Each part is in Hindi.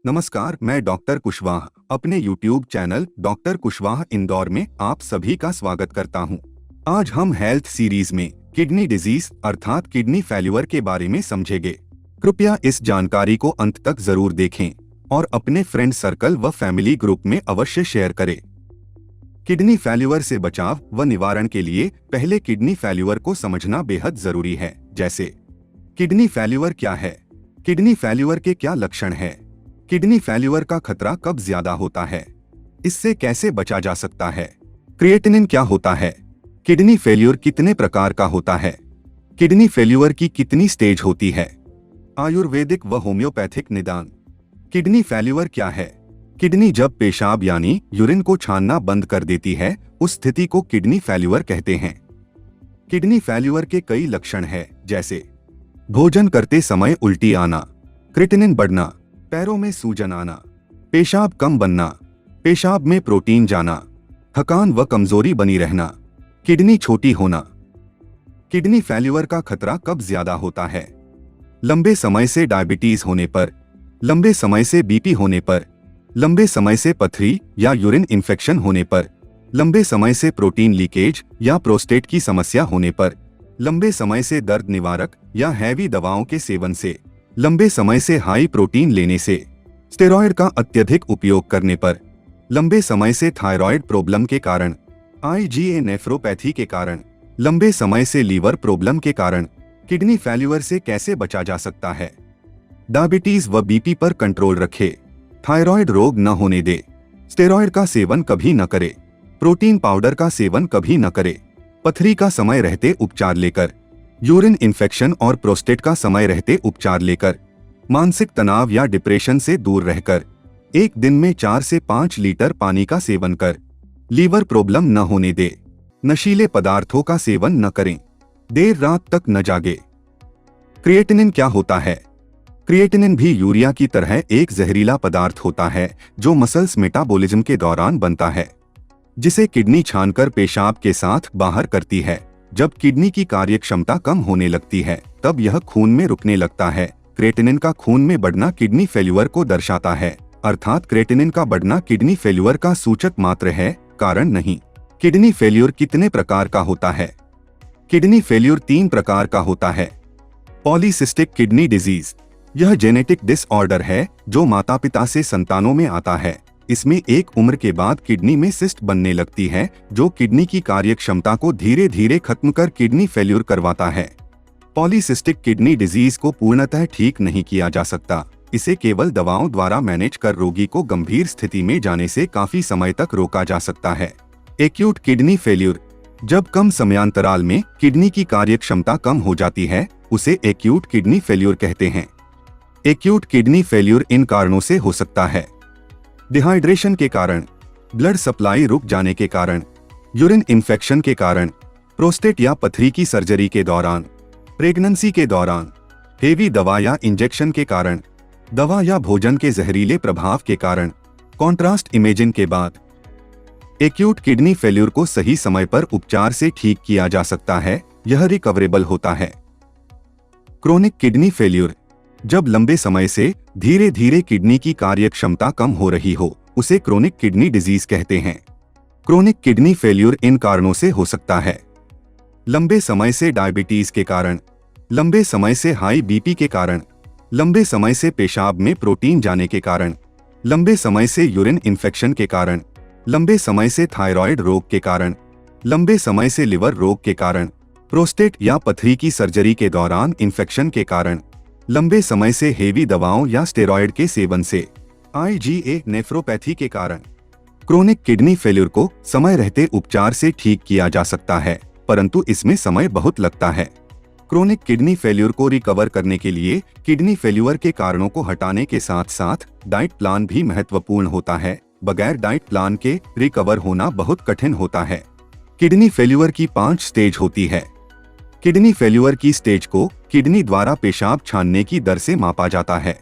नमस्कार, मैं डॉक्टर कुशवाहा अपने YouTube channel doctor Kushwaha Indore में आप सभी का स्वागत करता हूं। आज हम हेल्थ सीरीज में किडनी डिजीज अर्थात किडनी फेल्यूर के बारे में समझेंगे। कृपया इस जानकारी को अंत तक जरूर देखें और अपने फ्रेंड सर्कल व फैमिली ग्रुप में अवश्य शेयर करें। किडनी फेल्यूर से बचाव व निवारण के लिए पहले किडनी फेल्यूर को समझना बेहद जरूरी है। जैसे किडनी फेल्यूर क्या है, किडनी फेल्यूर के क्या लक्षण हैं, किडनी फेल्यूर का खतरा कब ज्यादा होता है, इससे कैसे बचा जा सकता है, क्रिएटिनिन क्या होता है, किडनी फेल्यूर कितने प्रकार का होता है, किडनी फेल्यूर की कितनी स्टेज होती है, आयुर्वेदिक व होम्योपैथिक निदान। किडनी फेल्यूर क्या है? किडनी जब पेशाब यानी यूरिन को छानना बंद कर देती है, उस स्थिति को किडनी फेल्यूर कहते हैं। किडनी फेल्यूर के कई लक्षण हैं, जैसे भोजन करते समय उल्टी आना, क्रिएटिनिन बढ़ना, पैरों में सूजन आना, पेशाब कम बनना, पेशाब में प्रोटीन जाना, थकान व कमजोरी बनी रहना, किडनी छोटी होना। किडनी फेल्यूर का खतरा कब ज्यादा होता है? लंबे समय से डायबिटीज होने पर, लंबे समय से बीपी होने पर, लंबे समय से पथरी या यूरिन इन्फेक्शन होने पर, लंबे समय से प्रोटीन लीकेज या प्रोस्टेट की समस्या होने पर, लंबे समय से दर्द निवारक या हैवी दवाओं के सेवन से, लंबे समय से हाई प्रोटीन लेने से, स्टेरॉयड का अत्यधिक उपयोग करने पर, लंबे समय से थायराइड प्रॉब्लम के कारण, आईजीए नेफ्रोपैथी के कारण, लंबे समय से लीवर प्रॉब्लम के कारण। किडनी फेल्यूर से कैसे बचा जा सकता है? डायबिटीज व बीपी पर कंट्रोल रखे, थायराइड रोग न होने दे, स्टेरॉयड का सेवन कभी न करे, प्रोटीन पाउडर का सेवन कभी न करे, पथरी का समय रहते उपचार लेकर, यूरिन इन्फेक्शन और प्रोस्टेट का समय रहते उपचार लेकर, मानसिक तनाव या डिप्रेशन से दूर रहकर, एक दिन में 4 से 5 लीटर पानी का सेवन कर, लीवर प्रॉब्लम न होने दे, नशीले पदार्थों का सेवन न करें, देर रात तक न जागे। क्रिएटिनिन क्या होता है? क्रिएटिनिन भी यूरिया की तरह एक जहरीला पदार्थ होता है जो मसल्स मेटाबॉलिज्म के दौरान बनता है, जिसे किडनी छानकर पेशाब के साथ बाहर करती है। जब किडनी की कार्यक्षमता कम होने लगती है, तब यह खून में रुकने लगता है। क्रिएटिनिन का खून में बढ़ना किडनी फेल्यूर को दर्शाता है, अर्थात क्रिएटिनिन का बढ़ना किडनी फेल्यूर का सूचक मात्र है, कारण नहीं। किडनी फेल्यूर कितने प्रकार का होता है? किडनी फेल्यूर 3 प्रकार का होता है। पॉलीसिस्टिक किडनी डिजीज, यह जेनेटिक डिसऑर्डर है जो माता पिता से संतानों में आता है। इसमें एक उम्र के बाद किडनी में सिस्ट बनने लगती है जो किडनी की कार्यक्षमता को धीरे धीरे खत्म कर किडनी फेल्यूर करवाता है। पॉलीसिस्टिक किडनी डिजीज को पूर्णतः ठीक नहीं किया जा सकता। इसे केवल दवाओं द्वारा मैनेज कर रोगी को गंभीर स्थिति में जाने से काफी समय तक रोका जा सकता है। एक्यूट किडनी फेल्यूर, जब कम समयांतराल में किडनी की कार्यक्षमता कम हो जाती है, उसे एक्यूट किडनी फेल्यूर कहते हैं। एक्यूट किडनी फेल्यूर इन कारणों से हो सकता है: डिहाइड्रेशन के कारण, ब्लड सप्लाई रुक जाने के कारण, यूरिन इन्फेक्शन के कारण, प्रोस्टेट या पथरी की सर्जरी के दौरान, प्रेगनेंसी के दौरान, हेवी दवा या इंजेक्शन के कारण, दवा या भोजन के जहरीले प्रभाव के कारण, कॉन्ट्रास्ट इमेजिंग के बाद। एक्यूट किडनी फेल्यूर को सही समय पर उपचार से ठीक किया जा सकता है, यह रिकवरेबल होता है। क्रोनिक किडनी फेल्यूर, जब लंबे समय से धीरे धीरे किडनी की कार्यक्षमता कम हो रही हो, उसे क्रोनिक किडनी डिजीज कहते हैं। क्रोनिक किडनी फेल्यूर इन कारणों से हो सकता है: लंबे समय से डायबिटीज के कारण, लंबे समय से हाई बीपी के कारण, लंबे समय से पेशाब में प्रोटीन जाने के कारण, लंबे समय से यूरिन इन्फेक्शन के कारण, लंबे समय से थायराइड रोग के कारण, लंबे समय से लिवर रोग के कारण, प्रोस्टेट या पथरी की सर्जरी के दौरान इन्फेक्शन के कारण, लंबे समय से हेवी दवाओं या स्टेरॉयड के सेवन से, आईजीए नेफ्रोपैथी के कारण। क्रोनिक किडनी फेल्यूर को समय रहते उपचार से ठीक किया जा सकता है, परंतु इसमें समय बहुत लगता है। क्रोनिक किडनी फेल्यूर को रिकवर करने के लिए किडनी फेल्यूर के कारणों को हटाने के साथ साथ डाइट प्लान भी महत्वपूर्ण होता है। बगैर डाइट प्लान के रिकवर होना बहुत कठिन होता है। किडनी फेल्यूर की 5 स्टेज होती है। किडनी फेल्यूर की स्टेज को किडनी द्वारा पेशाब छानने की दर से मापा जाता है।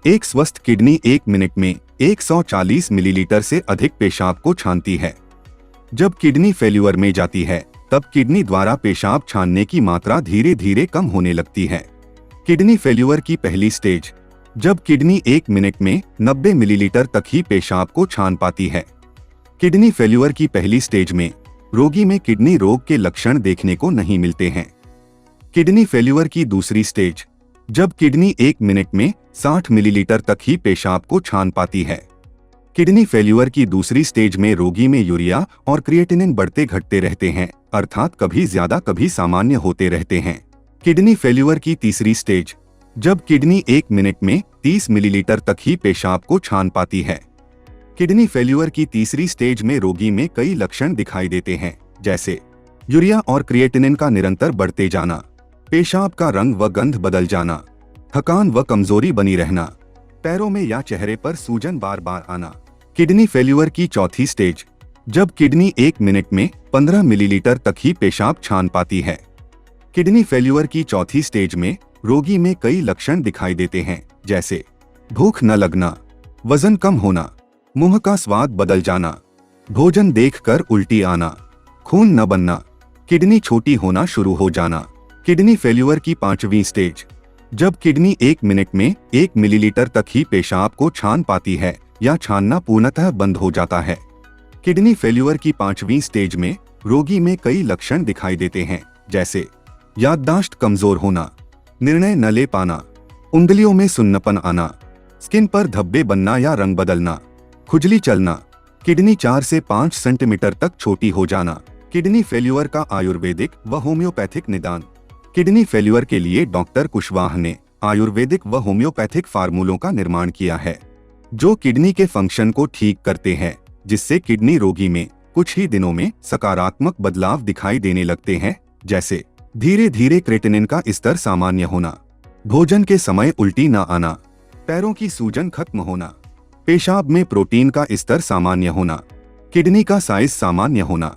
एक स्वस्थ किडनी 1 मिनट में 140 मिलीलीटर से अधिक पेशाब को छानती है। जब किडनी फेल्यूर में जाती है, तब किडनी द्वारा पेशाब छानने की मात्रा धीरे धीरे कम होने लगती है। किडनी फेल्यूर की पहली स्टेज जब किडनी 1 मिनट में 90 मिलीलीटर तक ही पेशाब को छान पाती है। किडनी फेल्यूर की पहली स्टेज में रोगी में किडनी रोग के लक्षण देखने को नहीं मिलते हैं। किडनी फेल्यूर की दूसरी स्टेज, जब किडनी 1 मिनट में 60 मिलीलीटर तक ही पेशाब को छान पाती है। किडनी फेल्यूर की दूसरी स्टेज में रोगी में यूरिया और क्रिएटिनिन बढ़ते घटते रहते हैं, अर्थात कभी ज्यादा कभी सामान्य होते रहते हैं। किडनी फेल्यूर की तीसरी स्टेज, जब किडनी 1 मिनट में 30 मिलीलीटर तक ही पेशाब को छान पाती है। किडनी फेल्यूर की तीसरी स्टेज में रोगी में कई लक्षण दिखाई देते हैं, जैसे यूरिया और क्रिएटिनिन का निरंतर बढ़ते जाना, पेशाब का रंग व गंध बदल जाना, थकान व कमजोरी बनी रहना, पैरों में या चेहरे पर सूजन बार बार आना। किडनी फेल्यूर की चौथी स्टेज, जब किडनी 1 मिनट में 15 मिलीलीटर तक ही पेशाब छान पाती है। किडनी फेल्यूर की चौथी स्टेज में रोगी में कई लक्षण दिखाई देते हैं, जैसे भूख न लगना, वजन कम होना, मुंह का स्वाद बदल जाना, भोजन देखकर उल्टी आना, खून न बनना, किडनी छोटी होना शुरू हो जाना। किडनी फेल्यूर की पांचवी स्टेज, जब किडनी 1 मिनट में 1 मिलीलीटर तक ही पेशाब को छान पाती है या छानना पूर्णतः बंद हो जाता है। किडनी फेल्यूर की पांचवी स्टेज में रोगी में कई लक्षण दिखाई देते हैं, जैसे याददाश्त कमजोर होना, निर्णय न ले पाना, उंगलियों में सुन्नपन आना, स्किन पर धब्बे बनना या रंग बदलना, खुजली चलना, किडनी 4 से 5 सेंटीमीटर तक छोटी हो जाना। किडनी फेल्यूर का आयुर्वेदिक व होम्योपैथिक निदान। किडनी फेल्यूर के लिए डॉक्टर कुशवाहा ने आयुर्वेदिक व होम्योपैथिक फार्मूलों का निर्माण किया है, जो किडनी के फंक्शन को ठीक करते हैं, जिससे किडनी रोगी में कुछ ही दिनों में सकारात्मक बदलाव दिखाई देने लगते हैं, जैसे धीरे धीरे क्रिएटिनिन का स्तर सामान्य होना, भोजन के समय उल्टी न आना, पैरों की सूजन खत्म होना, पेशाब में प्रोटीन का स्तर सामान्य होना, किडनी का साइज सामान्य होना,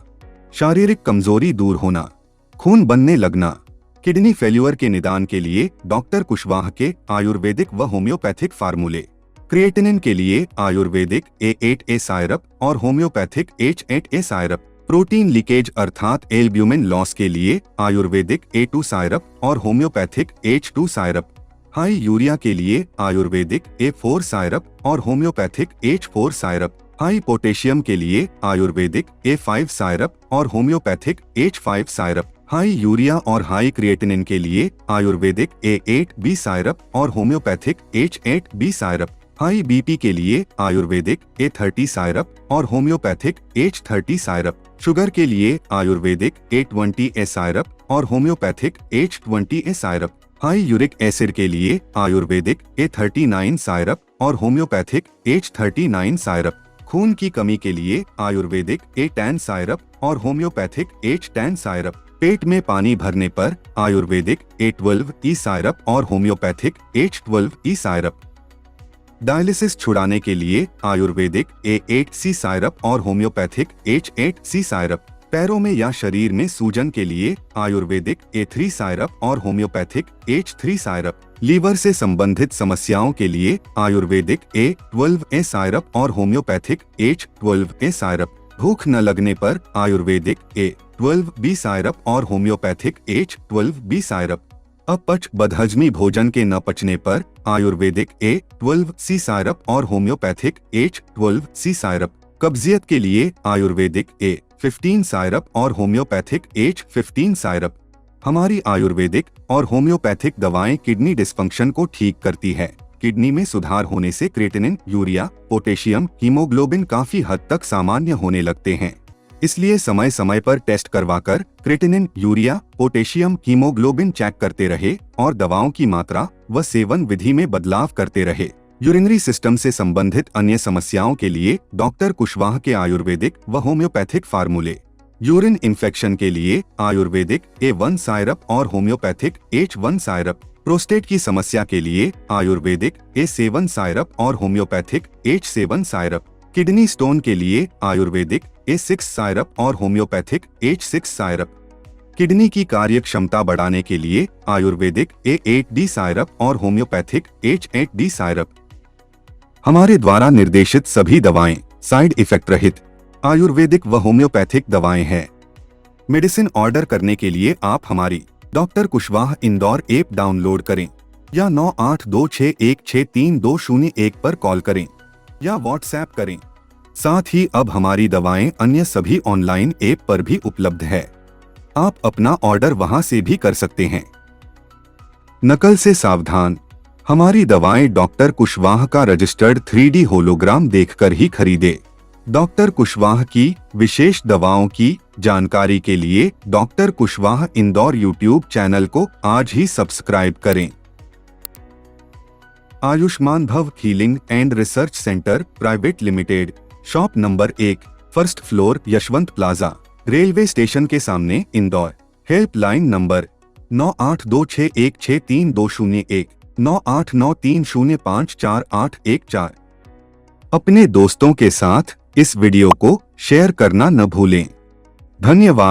शारीरिक कमजोरी दूर होना, खून बनने लगना। किडनी फेल्यूर के निदान के लिए डॉक्टर कुशवाहा के आयुर्वेदिक व होम्योपैथिक फार्मूले। क्रिएटिनिन के लिए आयुर्वेदिक A8A सायरप और होम्योपैथिक H8A सायरप। प्रोटीन लीकेज अर्थात एल्ब्यूमिन लॉस के लिए आयुर्वेदिक A2 सायरप और होम्योपैथिक H2 सायरप। हाई यूरिया के लिए आयुर्वेदिक A4 सायरप और होम्योपैथिक H4 सायरप। हाई पोटेशियम के लिए आयुर्वेदिक A5 सायरप और होम्योपैथिक H5 सायरप। हाई यूरिया और हाई क्रिएटिनिन के लिए आयुर्वेदिक A8B सायरप और होम्योपैथिक H8B सायरप। हाई बीपी के लिए आयुर्वेदिक A30 सायरप और होम्योपैथिक H30 सायरप। शुगर के लिए आयुर्वेदिक A20A सायरप और homeopathic H20A syrup. High uric acid के लिए आयुर्वेदिक A39 सायरप और होम्योपैथिक H39 सायरप। खून की कमी के लिए आयुर्वेदिक A10 सायरप और होम्योपैथिक H10 सायरप। पेट में पानी भरने पर आयुर्वेदिक A12E सायरप और होम्योपैथिक H12E सायरप। डायलिसिस छुड़ाने के लिए आयुर्वेदिक A8C सायरप और होम्योपैथिक H8C सायरप। पैरों में या शरीर में सूजन के लिए आयुर्वेदिक A3 सायरप और होम्योपैथिक H3 सायरप। लीवर से संबंधित समस्याओं के लिए आयुर्वेदिक A12A सायरप और होम्योपैथिक H12A सायरप। भूख न लगने पर आयुर्वेदिक A12B सायरप और होम्योपैथिक H12B सायरप। अपच बदहजमी भोजन के न पचने पर आयुर्वेदिक A12C सायरप और होम्योपैथिक H12C सायरप। कब्जियत के लिए आयुर्वेदिक A15 सायरप और होम्योपैथिक H15 सायरप। हमारी आयुर्वेदिक और होम्योपैथिक दवाएं किडनी डिस्फंक्शन को ठीक करती है। किडनी में सुधार होने से क्रिएटिनिन, यूरिया, पोटेशियम, हीमोग्लोबिन काफी हद तक सामान्य होने लगते हैं। इसलिए समय समय पर टेस्ट करवाकर creatinine, urea, potassium, haemoglobin check करते रहे और दवाओं की मात्रा व सेवन विधि में बदलाव करते रहे। यूरिनरी सिस्टम से संबंधित अन्य समस्याओं के लिए डॉक्टर कुशवाहा के आयुर्वेदिक व होम्योपैथिक फार्मूले। यूरिन इन्फेक्शन के लिए आयुर्वेदिक A1 सायरप और होम्योपैथिक H1 सायरप। प्रोस्टेट की समस्या के लिए आयुर्वेदिक A7 सायरप और होम्योपैथिक H7 सायरप। किडनी स्टोन के लिए आयुर्वेदिक A6 सायरप और होम्योपैथिक H6 सायरप। किडनी की कार्य क्षमता बढ़ाने के लिए आयुर्वेदिक A8D सायरप और होम्योपैथिक H8D सायरप। हमारे द्वारा निर्देशित सभी दवाएं साइड इफेक्ट रहित आयुर्वेदिक व होम्योपैथिक दवाएं हैं। मेडिसिन ऑर्डर करने के लिए आप हमारी doctor Kushwaha Indore app download करें या 9826163201 पर कॉल करें या व्हाट्सएप करें। साथ ही अब हमारी दवाएं अन्य सभी ऑनलाइन ऐप पर भी उपलब्ध है। आप अपना ऑर्डर वहां से भी कर सकते हैं। नकल से सावधान। हमारी दवाएं डॉक्टर कुशवाह का रजिस्टर्ड 3D होलोग्राम देखकर ही खरीदें। डॉक्टर कुशवाह की विशेष दवाओं की जानकारी के लिए doctor Kushwah Indore YouTube channel को आज ही सब्सक्राइब करें। Ayushman Bhav healing and research centre private limited, shop number 1, first floor, Yashwant plaza, railway station के सामने, इंदौर। Helpline number 9826163201, 9893054814। अपने दोस्तों के साथ इस वीडियो को शेयर करना न भूलें। धन्यवाद।